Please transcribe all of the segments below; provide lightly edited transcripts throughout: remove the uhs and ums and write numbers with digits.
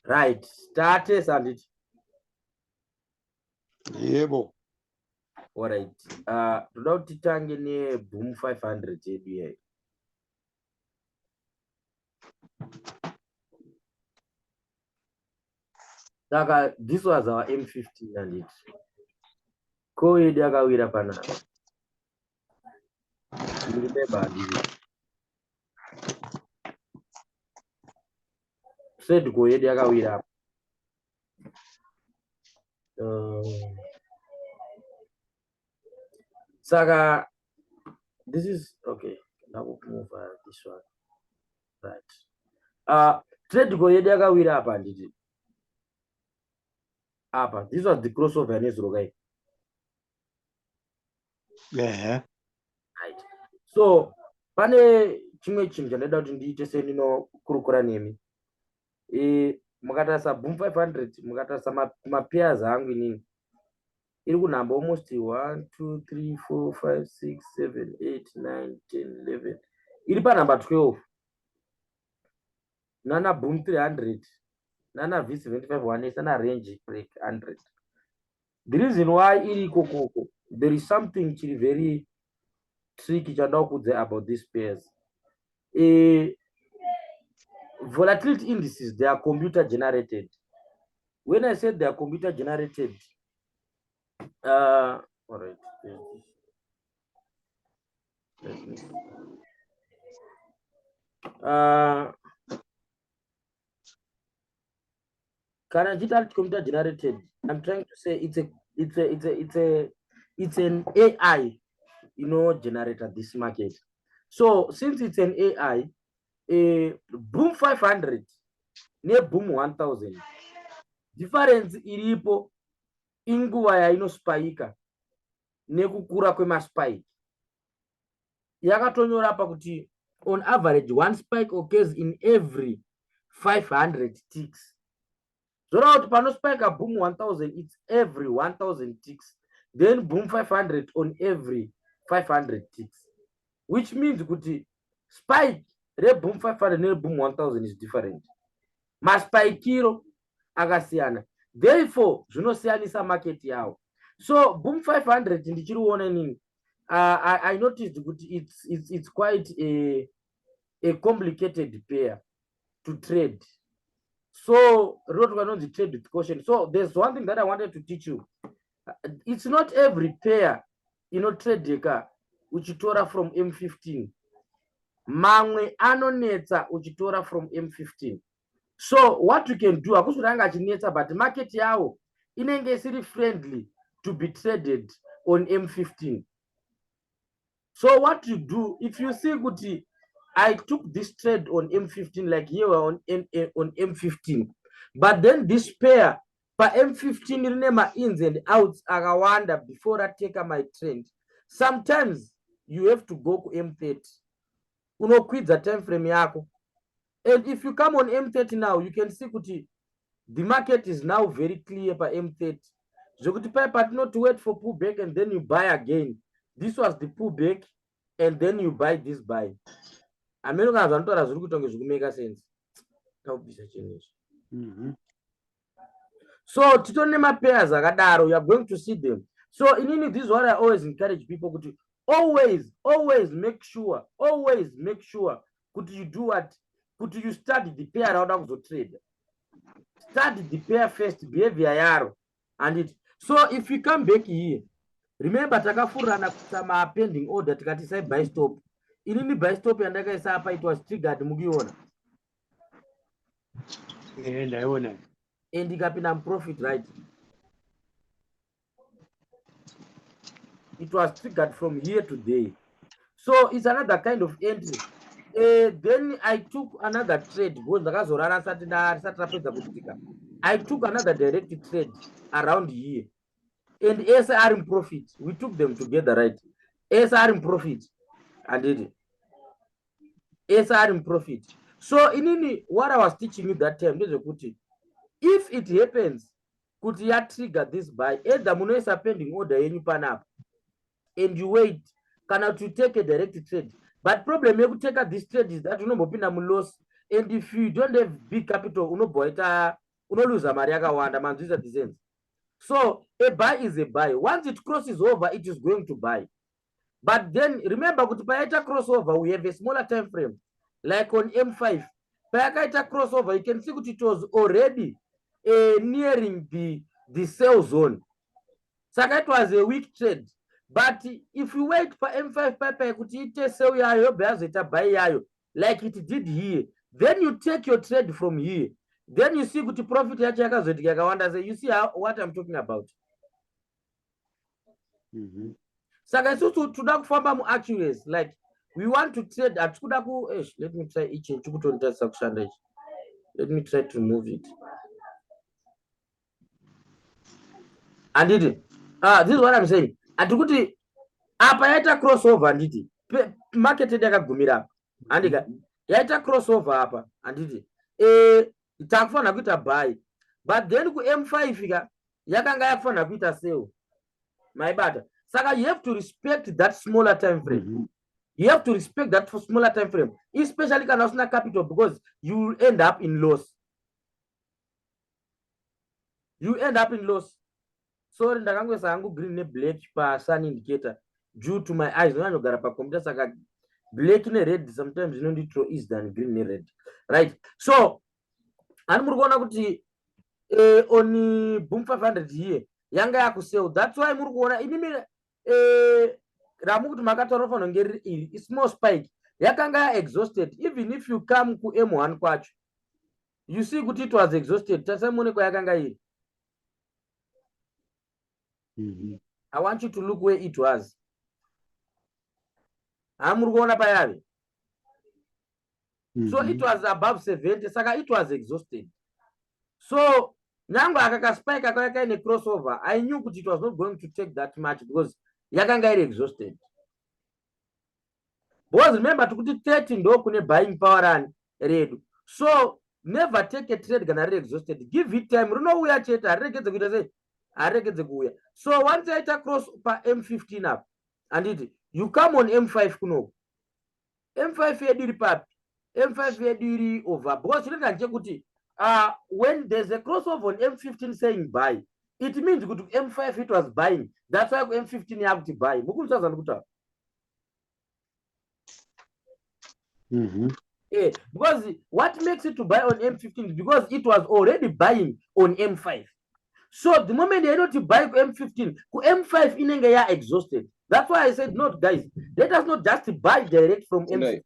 Right, status and it. Yebo. All right. Toda kuti titange neboom 500 yedu yeyi. Saka this was our M15 and it. Ko yedu yakawira panapa. You remember this? Said go yedu yakawira. Saka, this is okay. Now we'll move this one. Right. Trade go yedu yakawira apa nditi. Apa. This was the crossover nezuro guy. Yeah. Right. So, pane chimwe chinhu chandida kuti ndiite sendinokurukura nemi. Mukatarisa boom 500, mukatarisa mapairs angu inini. Iri kunhamba almost 1, 2, 3, 4, 5, 6, 7, 8, 9, 10, 11. Iri panhamba 12. Nana boom 300. Nana V75 1, nana range break 100. The reason why iri kokoko, there is something very tricky about these pairs. Volatility indices, they are computer generated. When I said they are computer generated, all right. Digital computer generated. I'm trying to say it's an AI, generator this market. So since it's an AI, boom 500 ne boom 1000 difference iripo inguva yainospika nekukura kwemaspike. Yakatonyora apa kuti on average one spike occurs in every 500 ticks. Zora kuti panospika boom 1000, it's every 1000 ticks. Then boom 500 on every 500 ticks, which means kuti spike re boom 500 ne boom 1000 is different. Maspikiro akasiyana, therefore zvinosiyanisa market yawo. So boom 500 ndichiriona nini, I noticed kuti it's quite a complicated pair to trade. So the trade with caution. So there's one thing that I wanted to teach you. It's not every pair trade deka uchitora from M15. Mamwe anonetsa uchitora from M15. So what you can do, akusudanga achinetsa, but market yawo inenge isiri friendly to be traded on M15. So what you do, if you see kuti I took this trade on M15, like here on M15, but then this pair pa M15 remember ins and outs akawanda before I take my trend. Sometimes you have to go to M30. Unokwidza time frame yako. And if you come on M30 now, you can see kuti the market is now very clear by M30. Zokuti but not to wait for pullback and then you buy again. This was the pullback and then you buy this buy. I mean, make sense. So titonema pairs akadaro, you are going to see them. So in this is what I always encourage people to always make sure could you do what? Could you study the pair out of the trade? Study the pair first, behavior yaro, and it. So if you come back here, remember takafurana kusama pending order tikati say buy stop. Inini buy stop yandakaisa apa, it was triggered mugiona. And ikapinda profit, right? It was triggered from here to there. So it's another kind of entry. Then I took another trade. I took another direct trade around here. And SR in profit. We took them together, right? SR in profit. I did it. SR in profit. So in what I was teaching you that time, if it happens, could you trigger this buy? Either munoisa pending order and you pan up and you wait, cannot you take a direct trade? But problem you take this trade is that you know mopina loss and if you don't have big capital, lose mari yakawanda manzvisa the sense. So a buy is a buy. Once it crosses over, it is going to buy. But then remember, with payaita crossover, we have a smaller time frame, like on M5. Payakaita crossover, you can see that it was already nearing the sell zone. So it was a weak trade. But if you wait for M5 paper, kuti sell yayo, buy yayo, like it did here, then you take your trade from here. Then you see kuti profit yacho you see what I'm talking about. Saka isusu toda kufamba muaccuracy, like we want to trade at kudaku. Let me try each and kushanda. Let me try to move it. And this is what I'm saying. Atukuti apa yaita crossover anditi market yakagumira andika yaita crossover apa anditi takufana kuita buy, but then ku M5 ika yakanga yakufana kuita sell maibata. Saka you have to respect that smaller time frame. You have to respect that smaller time frame, especially kana usina capital, because you will end up in loss. You end up in loss. So ndakangwesa hangu green ne black pa sun indicator due to my eyes nogara pa computer, saka black ne red sometimes throw is than green ne red, right? So ani muri kuona kuti on boom 500 here yanga yakusell. That's why muri kuona inimi ramukuti makataura fano ngeri iri small spike yakanga exhausted. Even if you come ku M1 kwacho, you see kuti it was exhausted. Tasamone kwa yakanga iri. I want you to look where it was. So it was above 70, saka it was exhausted. So nango akaka spike akaka in a crossover, I knew that it was not going to take that much because yakanga iri exhausted. Because remember to 30 ndo kune buying power and redu. So never take a trade gonna exhausted. Give it time. Runo uya cheta aregeze kuita say aregeze kuya. So once I cross pa M15 up and you come on M5 kuno. M5 yediri papi. M5 yediri over. Because you can check kuti when there's a crossover on M15 saying buy, it means go to M5 it was buying. That's why M15 you have to buy. Yeah, because what makes it to buy on M15 is because it was already buying on M5. So the moment they know to buy M15, M5 inenge ya exhausted. That's why I said, no, guys, let us not just buy direct from M15.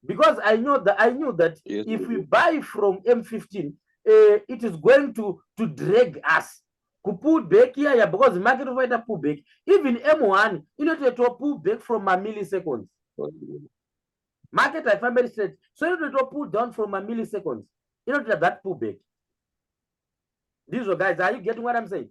Because I knew that yes, if we buy from M15, it is going to drag us. To pull back here, because the market fighter pull back. Even M1, to pull back from a millisecond. Market I find very straight. So you need to pull down from a millisecond. That pull back. These are guys, are you getting what I'm saying?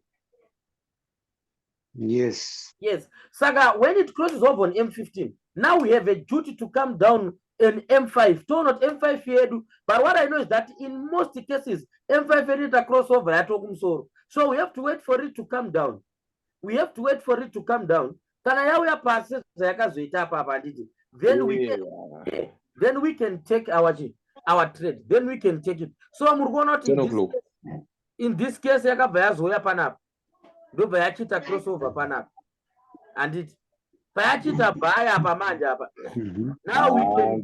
Yes. Yes. Saga, when it crosses over on M15, now we have a duty to come down in M5. So not M5 here, but what I know is that in most cases, M5 here to cross over at Okumsoro. So we have to wait for it to come down. We have to wait for it to come down. Then we can take our trade. Then we can take it. So I'm going in this case, yakabaya panap. Do bayachita crossover panap. And it bayachita baya pamanja. Now we can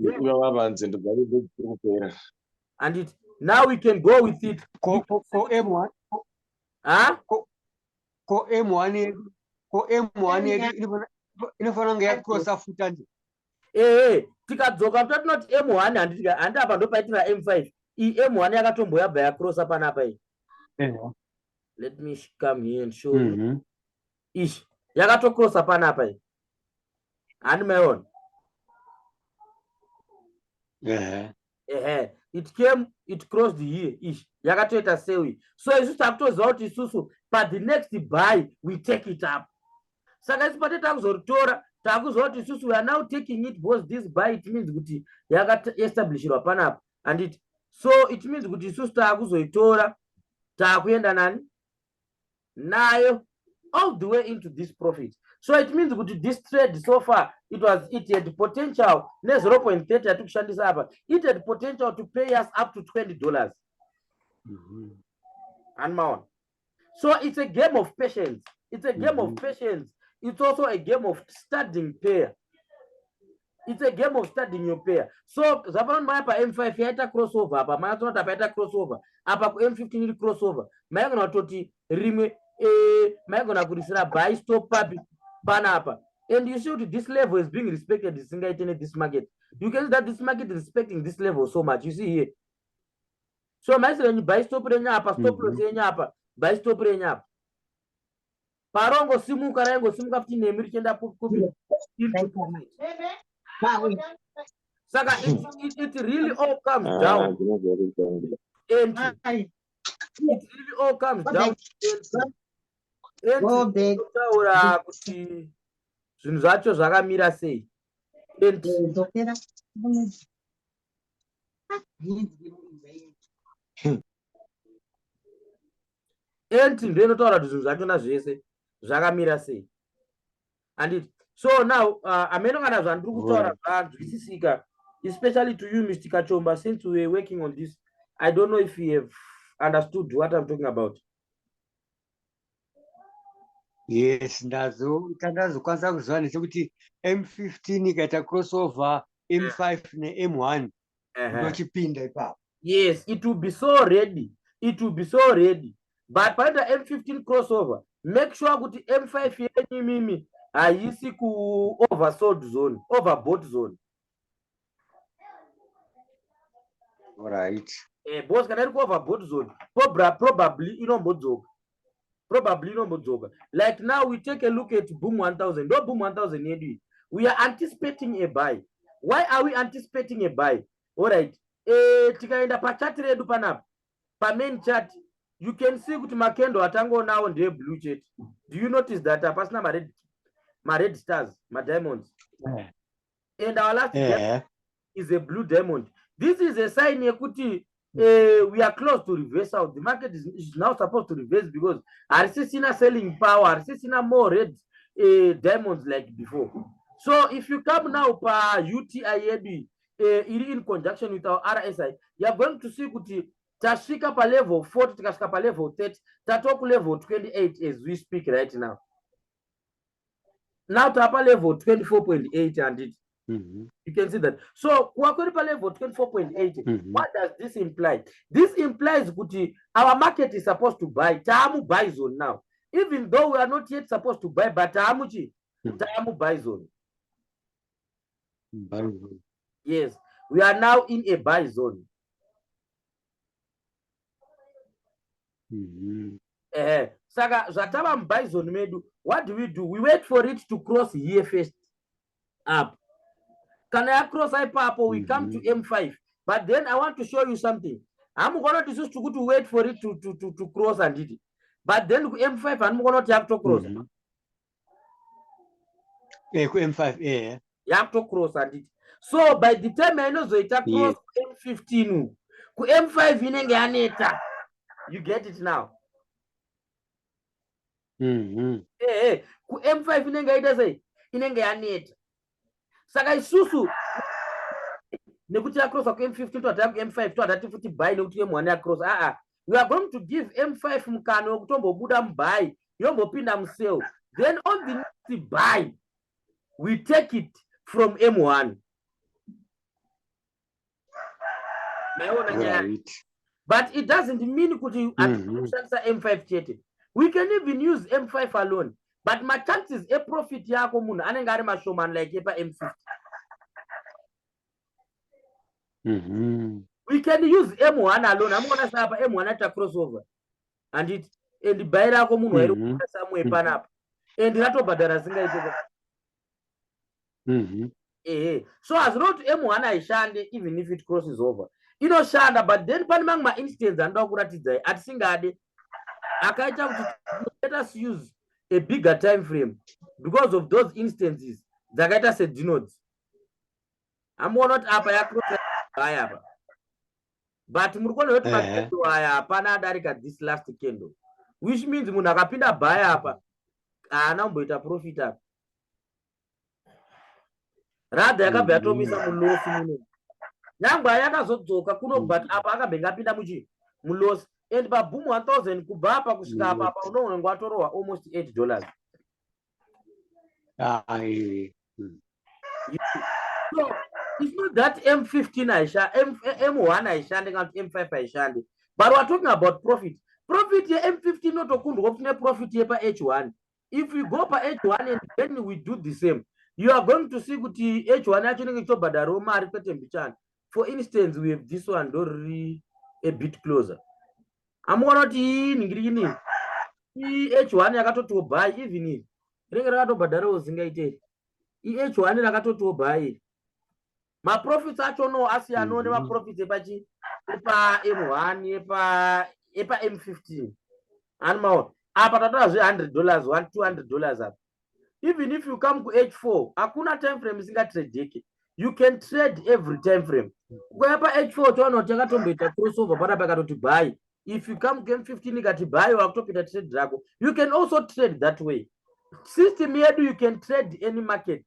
and it now we can go with it. For M1. Huh? For M1 inofananga yakrosa futanje. Tikadzoka kuti not M1 and apa ndopaitira M5. M1 yakatomboya baya crosser panapa iyi. Let me come here and show you. Ish, yakatokrosa panapa iyi. And my own. It came, it crossed here. Ish, yakatoita sewi. So you have to result isusu, but the next buy we take it up. Saka isipate takuzoritora, takuzoti isusu we are now taking it because this buy it means kuti yakata establishirwa panapa, and it so it means kuti isusu takuzoitora takuenda nani nayo all the way into this profit. So it means kuti this trade so far it had potential ne 0.30 atikushandisa apa, it had potential to pay us up to $20. And more. So it's a game of patience. It's a game of patience. It's also a game of studying pair. It's a game of studying your pair. So zapanoni maya pa M5 yaita crossover apa, maya tona tapaita crossover apa ku M15 iri crossover, maya gona toti rimwe maya gona kurisira buy stop papi panapa. And you see that this level is being respected in this market. You can see that this market is respecting this level so much. You see here. So maya when you buy stop renya apa, stop loss renya apa, buy stop renya apa. Parongo simuka rengo simuka 15 emiri chenda kubi. Saka it really all comes down. And it really all comes down. Kutaura kuti zvinhu zvacho zvakamira sei. Enti ndinotaura kuti zvinhu zvachona zvese zvakamira sei. And so now ameno kana zvandiri kutaura zvanzwisisika, especially to you Mr. Kachomba, since we were working on this. I don't know if you have understood what I'm talking about. Yes, ndazokwanisa kuzwa nechekuti M15 ikaita crossover M5 ne-M1 ndochipinda ipapo. Yes, it will be so ready. It will be so ready. But by the M15 crossover, make sure kuti M5 yenyu mimi haisi ku oversold zone, overbought zone. All right. Boss kana iri ku overbought zone, probably inombodzoka. Probably inombodzoka. Like now we take a look at boom 1000. No boom 1000 yedu. We are anticipating a buy. Why are we anticipating a buy? All right. Tikaenda pa chart redu panapa. Pa main chart, you can see kuti makendo atango now on the blue chart. Do you notice that pasina my red stars, my diamonds? And our last diamond is a blue diamond. This is a sign yekuti we are close to reverse out. The market is now supposed to reverse because Arsisina selling power, Arsisina more red diamonds like before. So if you come now per UTIAB in conjunction with our RSI, you are going to see kuti tashika pa level 40, tikashika pa level 30, tatoku level 28 as we speak right now. Now tapa level 24.8 and it. You can see that. So Kwakoripa level 24.8. What does this imply? This implies kuti our market is supposed to buy. Tamu buy zone now. Even though we are not yet supposed to buy, but Tamu buy zone. Yes, we are now in a buy zone. Saga Zataba buy zone medu. What do? We wait for it to cross here first up. Can I cross Ipapo? We come to M5. But then I want to show you something. I'm going to just to wait for it to cross and it. But then M5 I'm going to have to cross. M5, you have to cross and it. So by the time I know it cross M15, M5 inenge aneta. You get it now. M5 inenge ita say inenge aneta. Saka isusu nekuti across M15 to attack M5 to attack futi buy nekuti M1 across. We are going to give M5 mkano kutombo buda mbuy yombopinda msell. Then on the next buy we take it from M1. Right. But it doesn't mean kuti M5 chete. We can even use M5 alone. But my chances a profit yako muna anenge ari mashoman like epa M50. We can use M1 alone. I'm gonna say M1 at a crossover. And the buy yako muna somewhere panap. And that badara singa ite. So as not M1 I shande even if it crosses over. You know shanda, but then panamang ma instance and dokuratidzai at singade akaita let us use a bigger time frame because of those instances. Zagaita said denotes. I'm not up but this last candle, which means munakapinda buy up number profit up. radha yakabva yatomisa mulosi muno nyangwe yakazodzoka kuno but apa akabve ngapinda mulosi and paboom 1000 kubva apa kusvika apa unoona watorohwa almost $8. So it's not that M15 M1 haishandi kana kuti M5 haishandi, but we're talking about profit. Profit ye M15 notokundwa kuti neprofit yepa H1. If we go pa H1 and then we do the same, you are going to see kuti H1 yacho inenge ichitobhadharawo mari kwete mbichana. For instance, we have this one already a bit closer. Amuona kuti ningiri H1 yakatotiwo buy even if rinenge rakatobhadharawo zingaitei. H1 rakatotiwo buy. Maprofits acho no asiyano nemaprofits epachi epa M1 epa M15 animal apa tatorazve $100 $200 apa. Even if you come to H4 hakuna time frame isingatradeki, you can trade every time frame. Kwepa H4 tono takatomboita crossover pana pakatoti buy. If you come to M15 ikati buy wakutopita trade rako, you can also trade that way. System yedu you can trade any market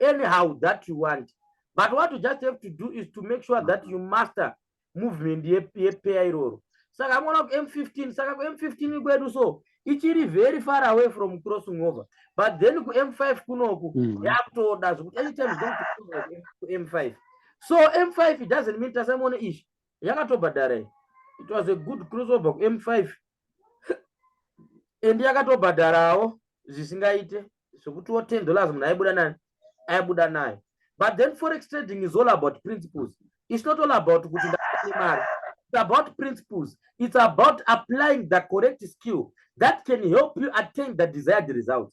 anyhow that you want. But what you just have to do is to make sure that you master movement yepair iroro. Saka amona M15, saka M15 kwedu so ichiri very far away from crossing over. But then ku M5 kunoku yakutoda zvokuti anytime is going to cross to M5. So M5 it doesn't mean tasamone ish yakatobhadhara. It was a good crossover ku M5 and yakatobhadharawo zvisingaite zvokutiwo $10 munhu aibuda nayo. But then forex trading is all about principles. It's not all about kuti ndakati. It's about principles. It's about applying the correct skill that can help you attain the desired result.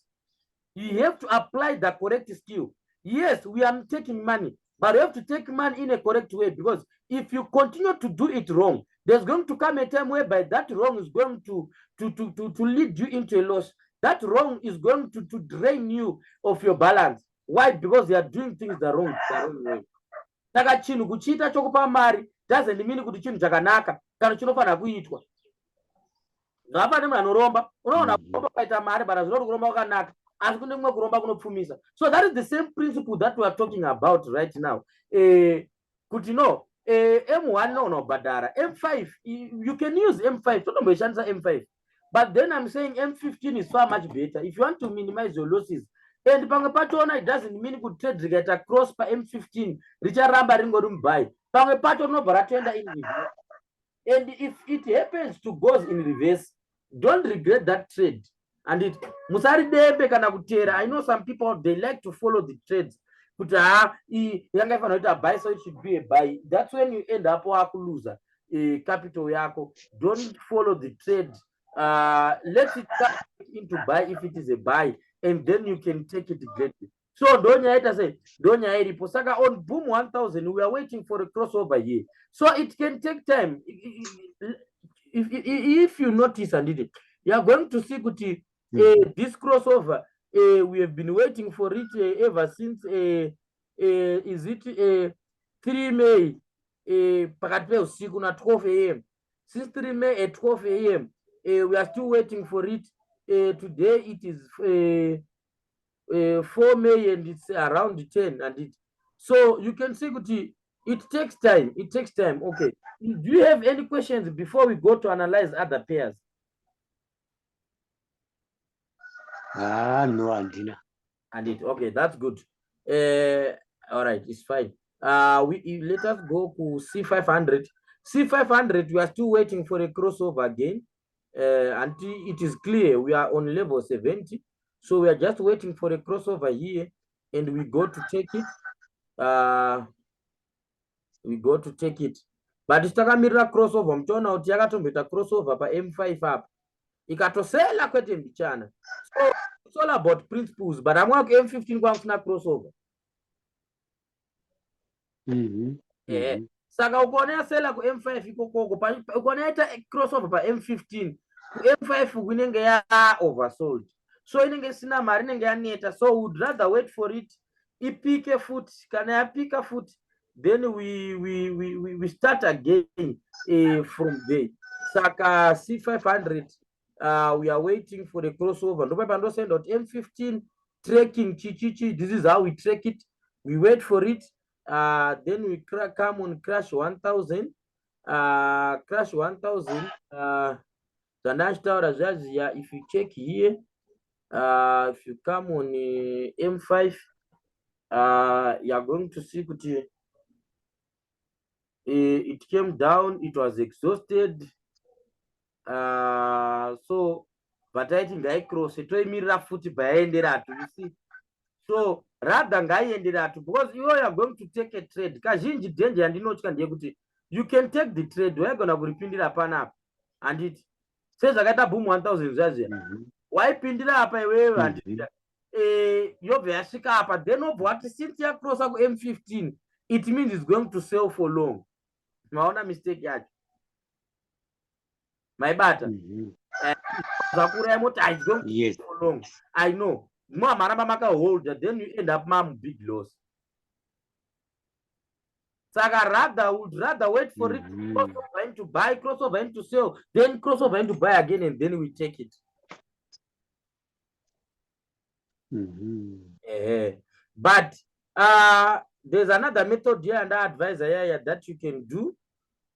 You have to apply the correct skill. Yes, we are taking money, but you have to take money in a correct way, because if you continue to do it wrong, there's going to come a time whereby that wrong is going to lead you into a loss. That wrong is going to drain you of your balance. Why? Because they are doing things the wrong way. Saka chinhu kuchiita chokupa mari doesn't mean kuti chinhu chakanaka kana chinofanira kuitwa. Zvapane munhu anoromba, unoona kuromba kwaita mari but hazvinoti kuromba kwakanaka, asi kune kumwe kuromba kunopfumisa. So that is the same principle that we are talking about right now. Kuti no, M1 no unobhadhara, M5 you can use M5, totomboishandisa M5. But then I'm saying M15 is far much better if you want to minimize your losses. And pamwe pachona it doesn't mean kuti trade rikaita cross pa M15 richaramba ringori mubuy. Pamwe pacho rinobva ratoenda in reverse. And if it happens to goes in reverse, don't regret that trade. And it musaridembe kana kutera. I know some people they like to follow the trades. Kuti yanga ifanira kuita buy, so it should be a buy. That's when you end up wakuluza capital yako. Don't follow the trade. Let it come into buy if it is a buy, and then you can take it greatly. So donya say donya iripo. Saka on boom 1000 we are waiting for a crossover here, so it can take time. If you notice and it, you are going to see kuti this crossover we have been waiting for it ever since is it 3 May pakati peusiku na 12 AM. Since 3 May at 12 AM we are still waiting for it. Today it is 4 May and it's around 10 and it. So you can see it takes time. It takes time. Okay. Do you have any questions before we go to analyze other pairs? No, Andina. And it okay, that's good. All right, it's fine. Let us go to C500. C500, we are still waiting for a crossover again. Until it is clear we are on level 70, so we are just waiting for a crossover here, and we go to take it. But takamirira crossover, mtaona kuti yakatomboita crossover pa M5 apa ikatosela kwete mbichana. So it's all about principles, but amwa ku M15 kwakufuna crossover. Saka ukaona sela ku M5 ikokoko ukaona ita crossover pa M15 ku M5 kunenge ya oversold, so inenge sina mari inenge yaneta, so would rather wait for it ipike futhi. Kana yapika futhi, then we start again from there. Saka C500 we are waiting for the crossover. Ndopa pando send out M15 tracking chichichi. This is how we track it. we wait for it, then we come on crash 1000, crash 1000, zvandachitaura zvaziya. If you check here, if you come on M5, you are going to see kuti it came down, it was exhausted, so vataiti ngaicrose toimirira futi payaenderato, you see. So rather ngaienderato, because you are going to take a trade. Kazhinji danger yandinotya ndeyekuti you can take the trade, waigona kuripindira panapa handiti sezvakaita boom 1000 zvaziya, waipindira apa iwewe handiti yobva yasvika apa, then obva wati since yacrossa ku-M15 it means it's going to sell for long. Maona mistake yacho, maibata zvakurai moti it's going to Yes. sell for long. I know maramba makaholder, then you end up big loss. Saka rather would rather wait for it, crossover in to buy, crossover in to sell, then crossover in to buy again, and then we take it. But there's another method here and advisor here that you can do.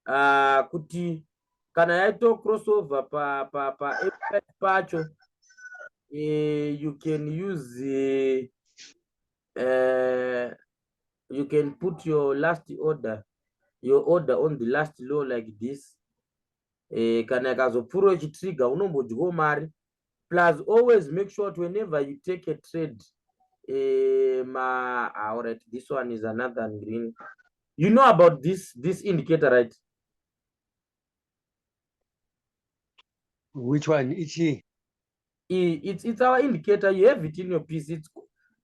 Kuti kana yaito crossover pa pacho, you can use you can put your last order, on the last low like this. Kana yakazopfuura chitrigger unombodyawo mari. Plus always make sure that whenever you take a trade, alright, this one is another green. You know about this indicator, right? Which one? It's our indicator. You have it in your PC.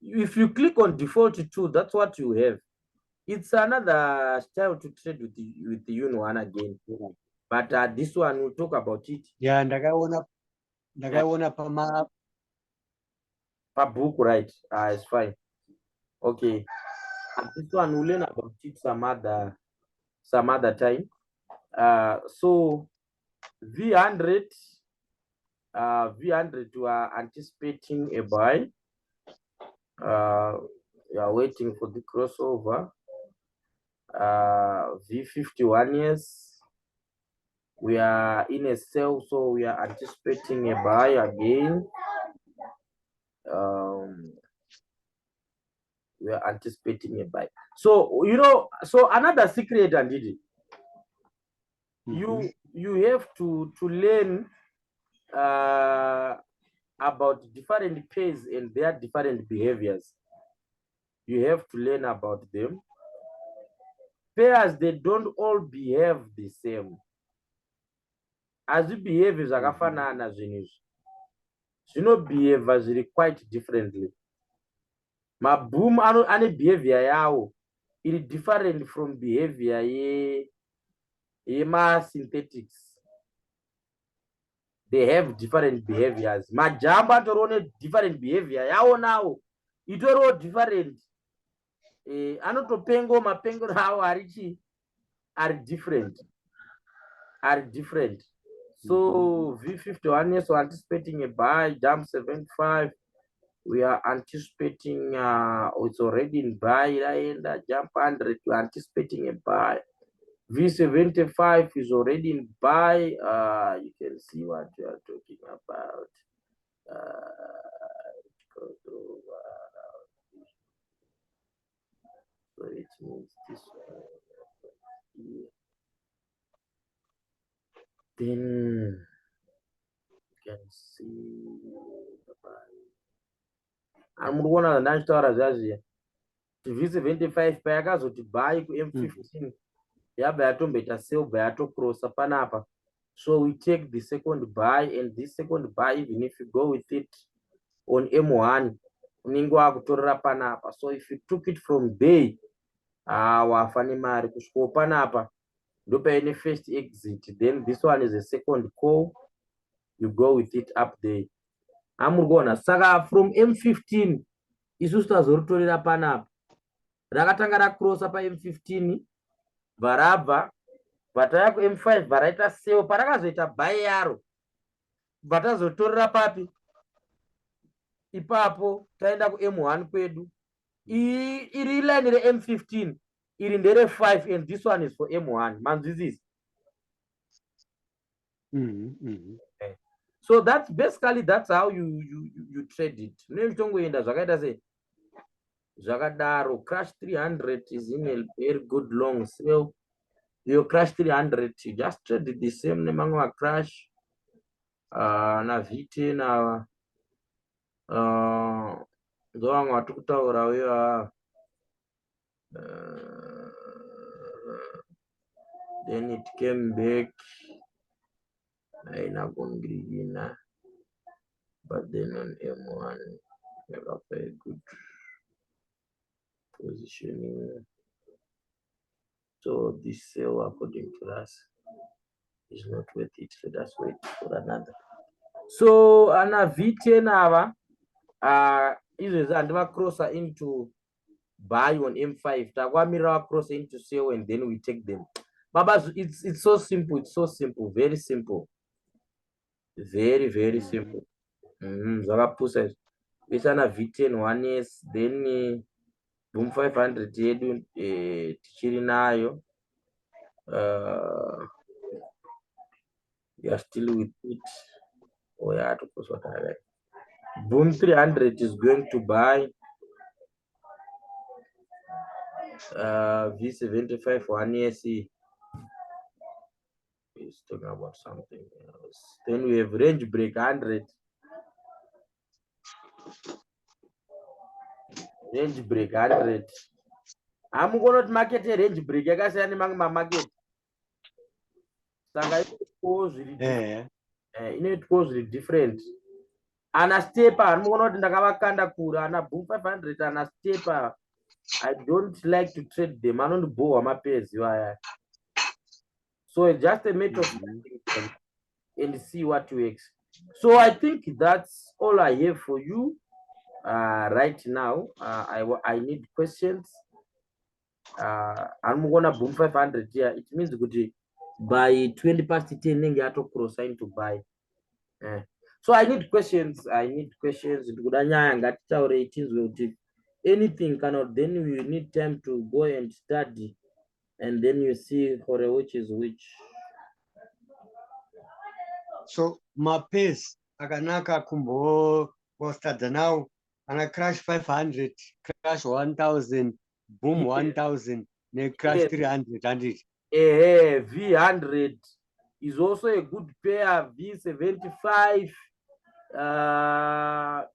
If you click on default 2, that's what you have. It's another style to trade with the eun1 again. But this one we'll talk about it. Yeah, ndakaona pa book, right? It's fine. Okay. And this one we'll learn about it some other time. So V100 we are anticipating a buy. We are waiting for the crossover. V51 years, we are in a sell, so we are anticipating a buy again. We are anticipating a buy. So so another secret, and you have to learn about different pairs and their different behaviors. You have to learn about them. Pairs, they don't all behave the same. As you behave zvakafanana zvinhu zvinobehave zviri quite differently. Maboom ane behavior yawo iri different from behavior yema-synthetics. They have different behaviors. Majamba atoriwo different behavior yawo nawo itoriwo different. Anotopengo mapengero awo are different. So V51 years, we're anticipating a buy. Jump 75, we are anticipating it's already in buy. And jump 100, we're anticipating a buy. V75 is already in buy. You can see what we are talking about. So it means this one. Yeah. Then you can see the buy. Amurikuona ndachitaura zvaziya V75 payakazoti buy ku-M15 yabva yatomboita sell, bva yatocrossa panapa. So we take the second buy, and this second buy, even if you go with it on M1, unenge wakutorera panapa. So if you took it from there, wafa nemari. Kusvikawo panapa ndopaine first exit, then this one is a second call, you go with it up there. Amurikuona, saka from M15 isusu tazoritorera panapa. Rakatanga racrossa pa M15 bvarabva bvataya ku-M5 bvaraita sell, parakazoita buy yaro bvatazotorera papi ipapo taenda ku-M1 kwedu iri line re-M15 iri ndere5 and this one is for M1 manzwisisa. So that's basically that's how you trade it. Nechongoenda zvakaita sei zvakadaro. Crash 300 is in a very good long sale. Your crash 300 you just trade the same nemamwe macrash na V10 ava ndo vamwe vatiri kutaura uyo then it came back haina kungirigina, but then on M1 yakapa a good positioning. So this sale according to us is not worth it. Let us wait for another. So ana V10 ava izvezvi handiva crosser into buy on M5 takwamirira cross into sell and then we take them. Baba, it's so simple. It's so simple. Very simple. Very simple. Zvakapusa izvi. Besana V10 1s then boom 500 yedu tichiri nayo. We are still with it. Oh yeah, to post what I like. Boom 300 is going to buy V75 1s. Is talking about something else. Then we have range break 100. Range break 100. I'm going to market a range break. I guess any market. Sanga it goes really different. It goes really different. And a stepper, I'm going to ndakavakanda kura and a boom 500 and a stepper. I don't like to trade them. I don't bow my pace. So it's just a matter of and see what works. So I think that's all I have for you right now. I need questions. I'm gonna boom 500 here. It means good by 20 past 10 nenge ato cross sign to buy. So I need questions. Anything cannot, then we need time to go and study and then you see for which is which. So mapes akanaka kumbo study now ana crash 500, crash 1000, boom 1000, ne crash 300. V100 is also a good pair. V75.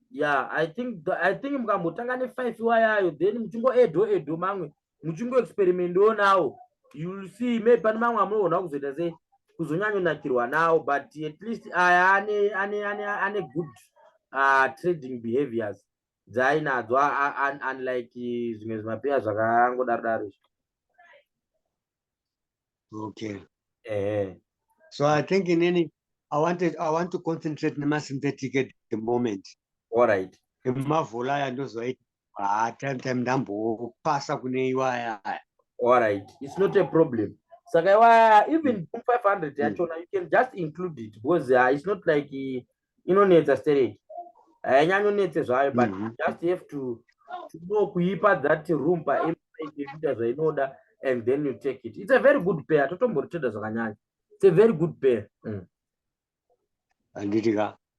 Yeah, I think mukambotanga ne5 wayayo then muchingo edo mamwe muchingo experimento nawo, you will see maybe pane mamwe amunoona kuzoita sei kuzonyanyonakirwa nawo, but at least ane good trading behaviors dzainadzo unlike zvimwe zvimapeya zvakangodaro. Okay. So I think in any I want to concentrate on my synthetic at the moment. All right. Mavula ndozoita time ndambo pasa kune iwaya. All right, it's not a problem. Saka even 500 yachona you can just include it because it's not like inonetsa stereki. Hainyanonetse zvayo, but you just have to know kuipa that room pa M5 zvainoda and then you take it. It's a very good pair. Totomboriteda zvakanyanya. It's a very good pair.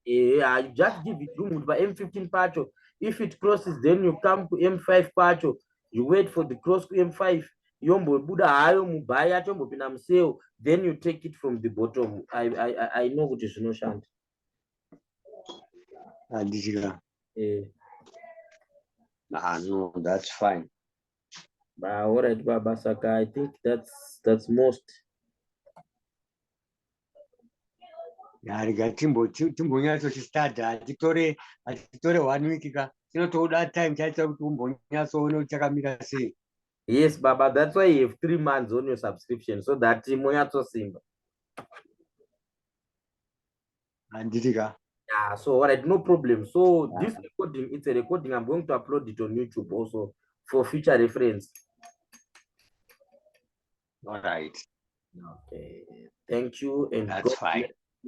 You just give it room by M15 pacho. If it crosses, then you come to M5 pacho. You wait for the cross to M5. Yombo Buddha hayo mubaya chombo pina mseo. Then you take it from the bottom. I know what is no shant. No, that's fine. All right, Baba Saka. I think that's most. Timbonyatso chistadi atitore 1 week ka tinotoda time chaita kuti umbonyatsoona kuti chakamira sei. Yes, Baba, that's why you have 3 months on your subscription so that monyatso simba. Yeah, so all right, no problem. So this recording, it's a recording. I'm going to upload it on YouTube also for future reference. All right. Okay. Thank you and that's fine.